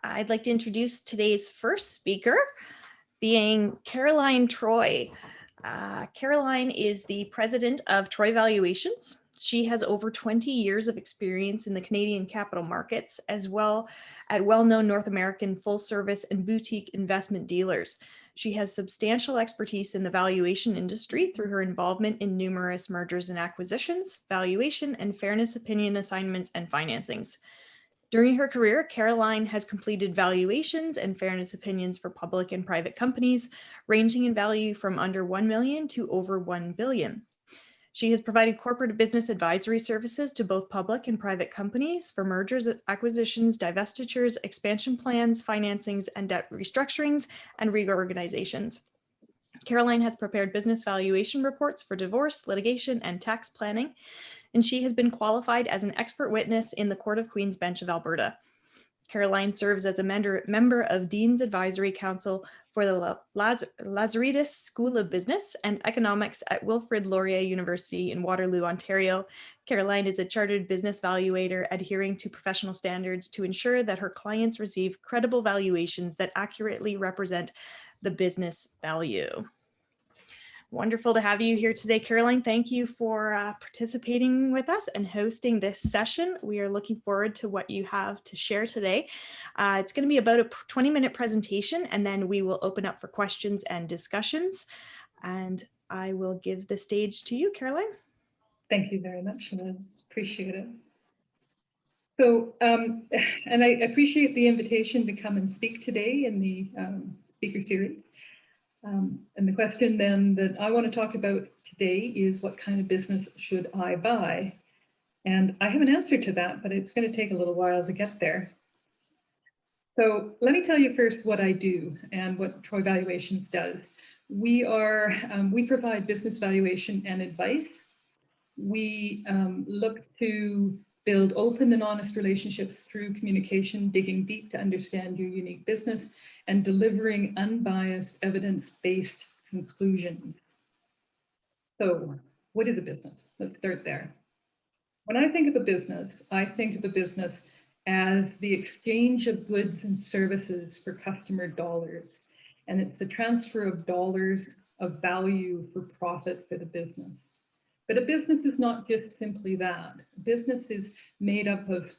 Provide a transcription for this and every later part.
I'd like to introduce today's first speaker, being Caroline Troy. Caroline is the president of Troy Valuations. She has over 20 years of experience in the Canadian capital markets, as well as well-known North American full-service and boutique investment dealers. She has substantial expertise in the valuation industry through her involvement in numerous mergers and acquisitions, valuation and fairness opinion assignments, and financings. During her career, Caroline has completed valuations and fairness opinions for public and private companies, ranging in value from under 1 million to over 1 billion. She has provided corporate business advisory services to both public and private companies for mergers, acquisitions, divestitures, expansion plans, financings, and debt restructurings and reorganizations. Caroline has prepared business valuation reports for divorce, litigation, and tax planning, and she has been qualified as an expert witness in the Court of Queen's Bench of Alberta. Caroline serves as a member of Dean's Advisory Council for the Lazaridis School of Business and Economics at Wilfrid Laurier University in Waterloo, Ontario. Caroline is a Chartered Business Valuator, adhering to professional standards to ensure that her clients receive credible valuations that accurately represent the business value. Wonderful to have you here today, Caroline. Thank you for participating with us and hosting this session. We are looking forward to what you have to share today. It's going to be about a 20-minute presentation, and then we will open up for questions and discussions. And I will give the stage to you, Caroline. Thank you very much, Liz. Appreciate it. So, and I appreciate the invitation to come and speak today in the speaker series. And the question then that I want to talk about today is, what kind of business should I buy? And I have an answer to that, but it's going to take a little while to get there. So let me tell you first what I do and what Troy Valuations does. We provide business valuation and advice. We look to build open and honest relationships through communication, digging deep to understand your unique business, and delivering unbiased, evidence-based conclusions. So what is a business? Let's start there. When I think of a business, I think of a business as the exchange of goods and services for customer dollars. And it's the transfer of dollars of value for profit for the business. But a business is not just simply that. A business is made up of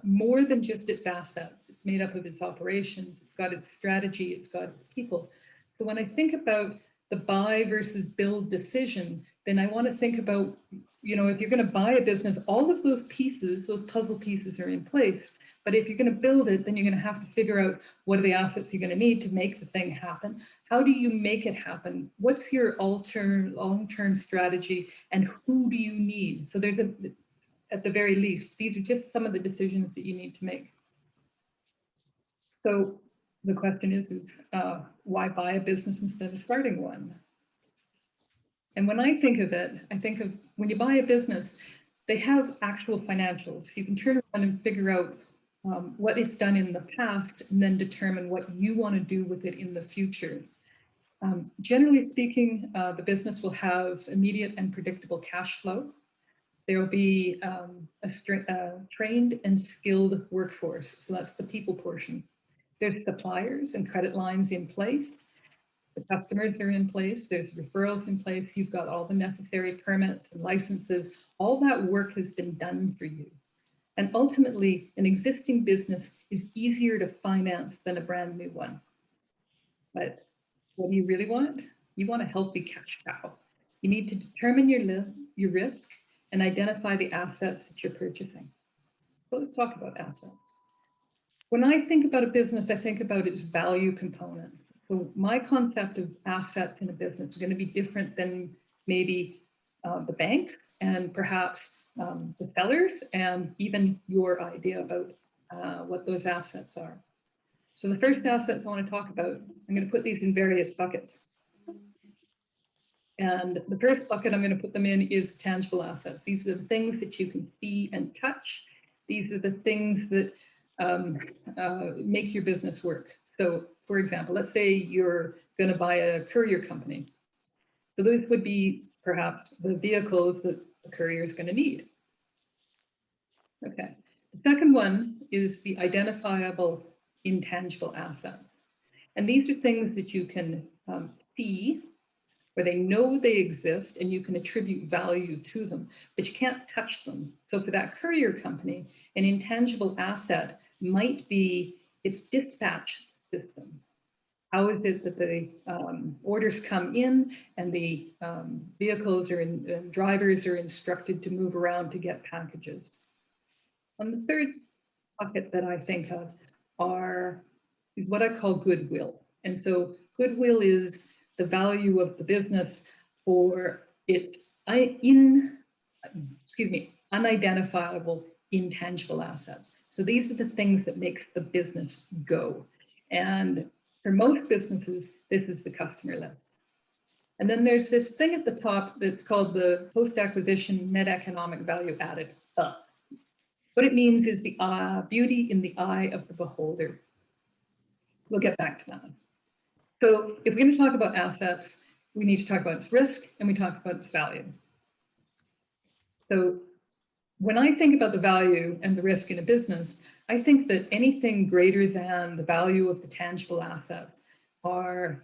more than just its assets. It's made up of its operations. It's got its strategy. It's got its people. So when I think about the buy versus build decision, then I want to think about, you know, if you're going to buy a business, all of those pieces, those puzzle pieces are in place. But if you're going to build it, then you're going to have to figure out what are the assets you're going to need to make the thing happen. How do you make it happen? What's your long-term strategy, and who do you need? So there's at the very least, these are just some of the decisions that you need to make. So the question is why buy a business instead of starting one? And when I think of it, I think of when you buy a business, they have actual financials. You can turn around and figure out what it's done in the past, and then determine what you want to do with it in the future. Generally speaking, the business will have immediate and predictable cash flow. There will be a trained and skilled workforce. So that's the people portion. There's suppliers and credit lines in place. The customers are in place. There's referrals in place. You've got all the necessary permits and licenses. All that work has been done for you. And ultimately, an existing business is easier to finance than a brand new one. But what do you really want? You want a healthy cash cow. You need to determine your risk and identify the assets that you're purchasing. So let's talk about assets. When I think about a business, I think about its value component. So my concept of assets in a business is going to be different than maybe the banks and perhaps the sellers, and even your idea about what those assets are. So the first assets I want to talk about, I'm going to put these in various buckets. And the first bucket I'm going to put them in is tangible assets. These are the things that you can see and touch. These are the things that make your business work. So for example, let's say you're going to buy a courier company. So those would be perhaps the vehicles that the courier is going to need. Okay. The second one is the identifiable intangible assets. And these are things that you can see, where they know they exist and you can attribute value to them, but you can't touch them. So for that courier company, an intangible asset might be its dispatch system. How is it that the orders come in and the vehicles and drivers are instructed to move around to get packages? And the third bucket that I think of is what I call goodwill. And so goodwill is the value of the business for its unidentifiable intangible assets. So these are the things that make the business go. And for most businesses, this is the customer list. And then there's this thing at the top that's called the post-acquisition net economic value added. What it means is the beauty in the eye of the beholder. We'll get back to that. So if we're going to talk about assets, we need to talk about its risk and we talk about its value. So when I think about the value and the risk in a business, I think that anything greater than the value of the tangible assets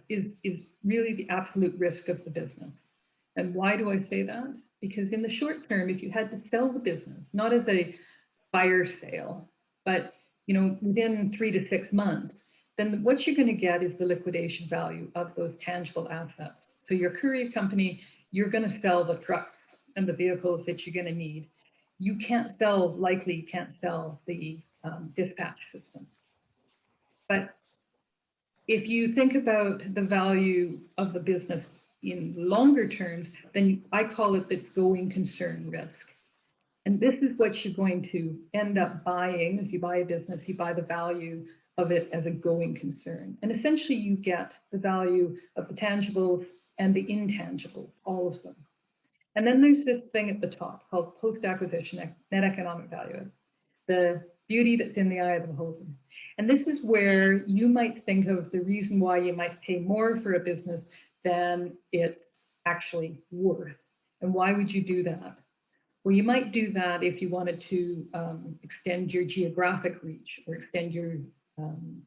is really the absolute risk of the business. And why do I say that? Because in the short term, if you had to sell the business, not as a fire sale, but within 3 to 6 months, then what you're going to get is the liquidation value of those tangible assets. So your courier company, you're going to sell the trucks and the vehicles that you're going to need. You can't sell the dispatch system. But if you think about the value of the business in longer terms, then I call it its going concern risk. And this is what you're going to end up buying. If you buy a business, you buy the value of it as a going concern. And essentially you get the value of the tangibles and the intangibles, all of them. And then there's this thing at the top called post-acquisition net economic value, the beauty that's in the eye of the beholder. And this is where you might think of the reason why you might pay more for a business than it's actually worth. And why would you do that? Well, you might do that if you wanted to extend your geographic reach or extend your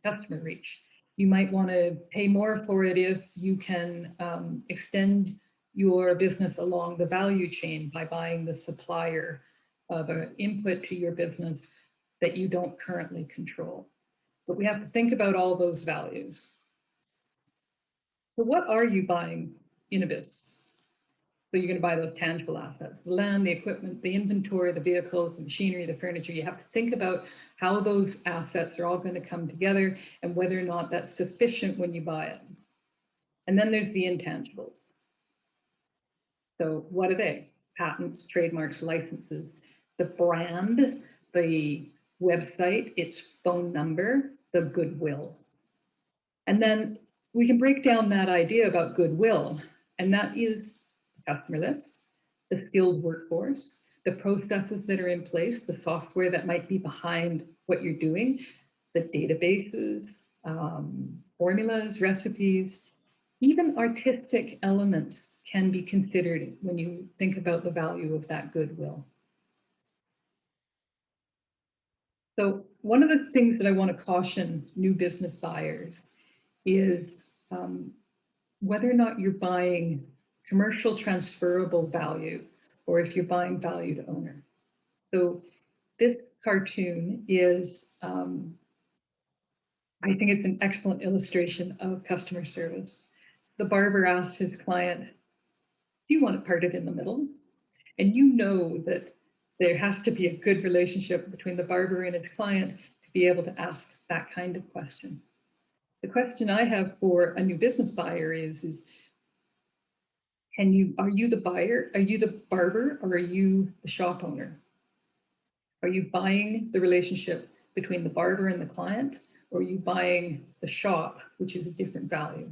customer reach. You might want to pay more for it if you can extend your business along the value chain by buying the supplier of an input to your business that you don't currently control. But we have to think about all those values. So what are you buying in a business? So you're going to buy those tangible assets, the land, the equipment, the inventory, the vehicles, the machinery, the furniture. You have to think about how those assets are all going to come together and whether or not that's sufficient when you buy it. And then there's the intangibles. So what are they? Patents, trademarks, licenses, the brand, the website, its phone number, the goodwill. And then we can break down that idea about goodwill, and that is the customer list, the skilled workforce, the processes that are in place, the software that might be behind what you're doing, the databases, formulas, recipes, even artistic elements can be considered when you think about the value of that goodwill. So one of the things that I want to caution new business buyers is whether or not you're buying commercial transferable value or if you're buying value to owner. So this cartoon is, I think it's an excellent illustration of customer service. The barber asked his client, do you want it parted in the middle? And you know that there has to be a good relationship between the barber and his client to be able to ask that kind of question. The question I have for a new business buyer is are you the buyer? Are you the barber or are you the shop owner? Are you buying the relationship between the barber and the client, or are you buying the shop, which is a different value?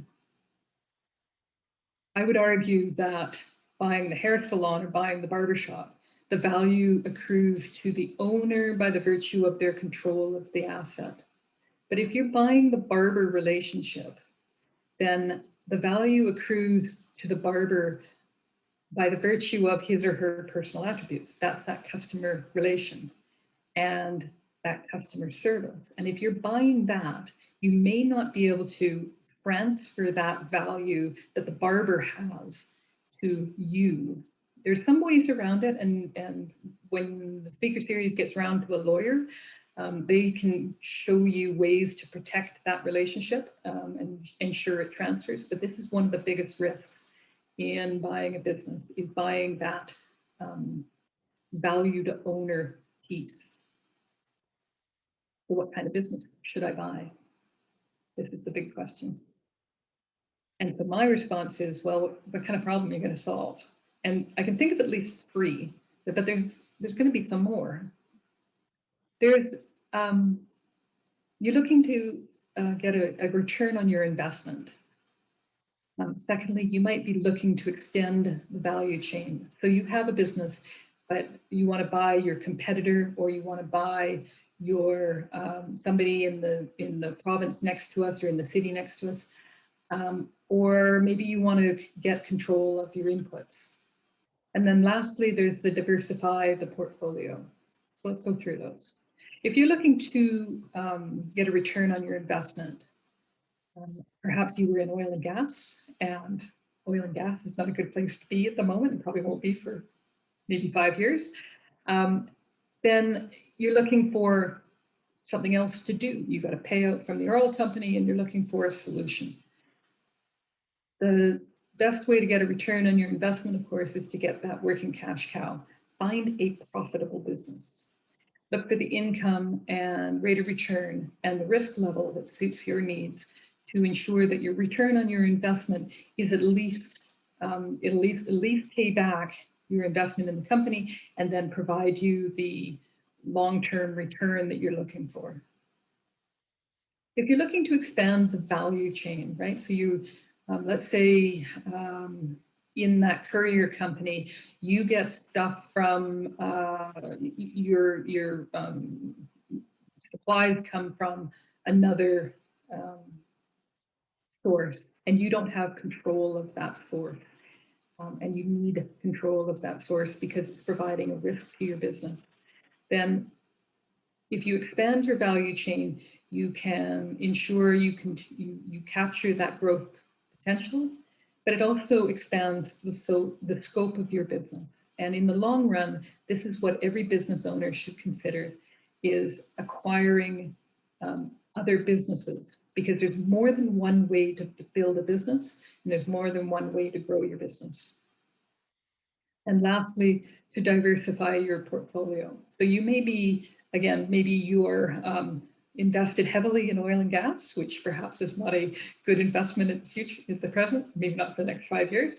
I would argue that buying the hair salon or buying the barber shop, the value accrues to the owner by the virtue of their control of the asset. But if you're buying the barber relationship, then the value accrues to the barber by the virtue of his or her personal attributes. That's that customer relation. And that customer service. And if you're buying that, you may not be able to transfer that value that the barber has to you. There's some ways around it, and when the speaker series gets around to a lawyer, they can show you ways to protect that relationship and ensure it transfers. But this is one of the biggest risks in buying a business, is buying that valued owner piece. So what kind of business should I buy? This is the big question. And so my response is, well, what kind of problem are you going to solve? And I can think of at least three, but there's going to be some more. There's you're looking to get a return on your investment. Secondly, you might be looking to extend the value chain. So you have a business, but you want to buy your competitor, or you want to buy your somebody in the province next to us or in the city next to us, or maybe you want to get control of your inputs. And then lastly, there's the diversify the portfolio. So let's go through those. If you're looking to get a return on your investment, perhaps you were in oil and gas is not a good place to be at the moment, and probably won't be for maybe 5 years. Then you're looking for something else to do. You've got a payout from the oil company and you're looking for a solution. The best way to get a return on your investment, of course, is to get that working cash cow. Find a profitable business. Look for the income and rate of return and the risk level that suits your needs to ensure that your return on your investment is at least pay back your investment in the company and then provide you the long-term return that you're looking for. If you're looking to expand the value chain, right? So you, let's say in that courier company, you get stuff from your supplies come from another source, and you don't have control of that source. And you need control of that source because it's providing a risk to your business. Then if you expand your value chain, you can ensure you capture that growth potential, but it also expands the scope of your business. And in the long run, this is what every business owner should consider, is acquiring other businesses, because there's more than one way to build a business, and there's more than one way to grow your business. And lastly, to diversify your portfolio. So you may be, again, maybe you're invested heavily in oil and gas, which perhaps is not a good investment in the future, at the present, maybe not the next 5 years.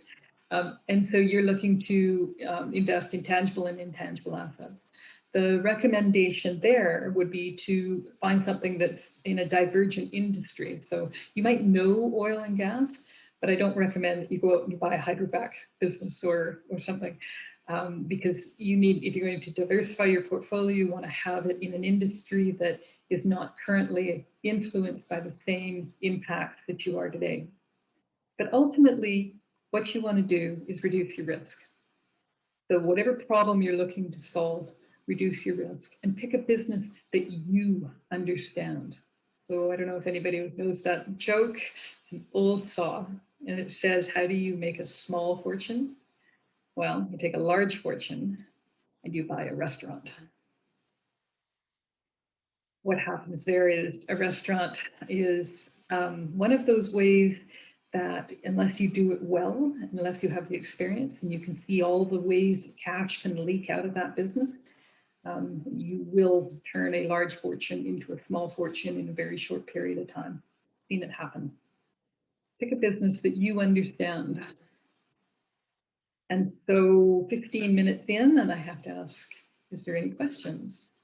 And so you're looking to invest in tangible and intangible assets. The recommendation there would be to find something that's in a divergent industry. So you might know oil and gas, but I don't recommend that you go out and you buy a hydrovac business or something, because you need, if you're going to diversify your portfolio, you want to have it in an industry that is not currently influenced by the same impacts that you are today. But ultimately, what you want to do is reduce your risk. So whatever problem you're looking to solve, reduce your risk and pick a business that you understand. So I don't know if anybody knows that joke. It's an old saw, and it says, how do you make a small fortune? Well, you take a large fortune and you buy a restaurant. What happens there is a restaurant is one of those ways that, unless you do it well, unless you have the experience and you can see all the ways that cash can leak out of that business, you will turn a large fortune into a small fortune in a very short period of time. I've seen it happen. Pick a business that you understand. And so 15 minutes in, and I have to ask, is there any questions?